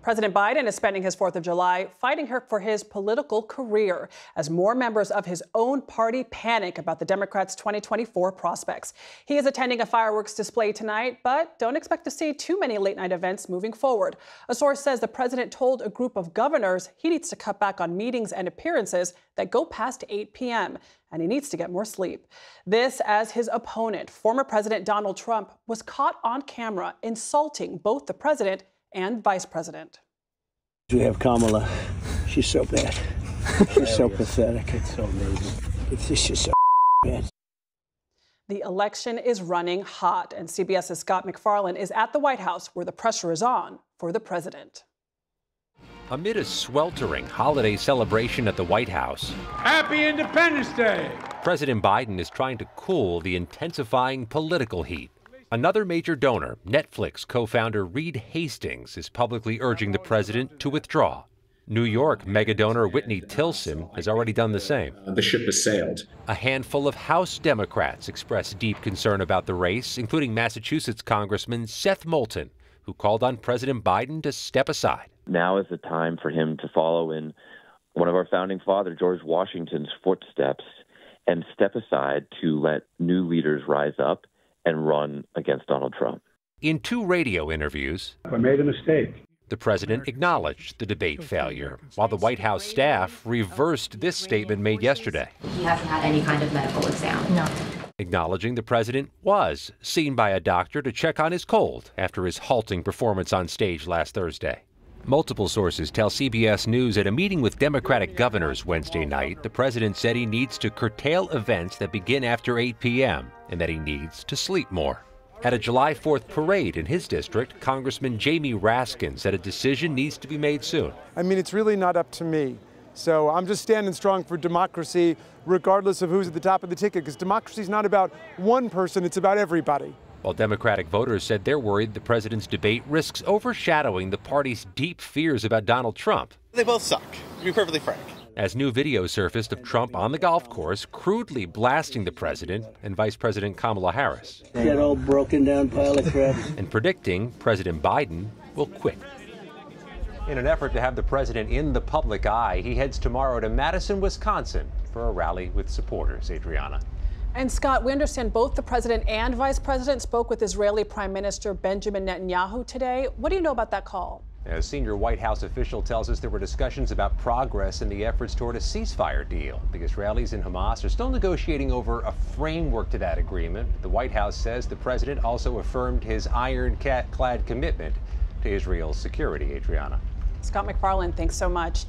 President Biden is spending his 4th of July fighting for his political career as more members of his own party panic about the Democrats' 2024 prospects. He is attending a fireworks display tonight, but don't expect to see too many late-night events moving forward. A source says the president told a group of governors he needs to cut back on meetings and appearances that go past 8 p.m., and he needs to get more sleep. This as his opponent, former President Donald Trump, was caught on camera insulting both the president and vice president. We have Kamala. She's so bad. She's so pathetic. It's so amazing. It's just so bad. The election is running hot, and CBS's Scott MacFarlane is at the White House where the pressure is on for the president. Amid a sweltering holiday celebration at the White House, Happy Independence Day! President Biden is trying to cool the intensifying political heat. Another major donor, Netflix co-founder Reed Hastings, is publicly urging the president to withdraw. New York mega donor Whitney Tilson has already done the same. The ship has sailed. A handful of House Democrats expressed deep concern about the race, including Massachusetts Congressman Seth Moulton, who called on President Biden to step aside. Now is the time for him to follow in one of our founding father, George Washington's footsteps, and step aside to let new leaders rise up and run against Donald Trump. In 2 radio interviews, I made a mistake. The president acknowledged the debate failure, while the White House staff reversed this statement made yesterday. He hasn't had any kind of medical exam. No. Acknowledging the president was seen by a doctor to check on his cold after his halting performance on stage last Thursday. Multiple sources tell CBS News at a meeting with Democratic governors Wednesday night, the president said he needs to curtail events that begin after 8 p.m. and that he needs to sleep more. At a July 4th parade in his district, Congressman Jamie Raskin said a decision needs to be made soon. I mean, it's really not up to me. So I'm just standing strong for democracy, regardless of who's at the top of the ticket, because democracy is not about one person, it's about everybody. While Democratic voters said they're worried the president's debate risks overshadowing the party's deep fears about Donald Trump. They both suck, to be perfectly frank. As new video surfaced of Trump on the golf course, crudely blasting the president and Vice President Kamala Harris. That old broken down pile of crap. And predicting President Biden will quit. In an effort to have the president in the public eye, he heads tomorrow to Madison, Wisconsin for a rally with supporters. Adriana. And Scott, we understand both the president and vice president spoke with Israeli Prime Minister Benjamin Netanyahu today. What do you know about that call? A senior White House official tells us there were discussions about progress in the efforts toward a ceasefire deal. The Israelis and Hamas are still negotiating over a framework to that agreement. The White House says the president also affirmed his ironclad commitment to Israel's security. Adriana. Scott MacFarlane, thanks so much.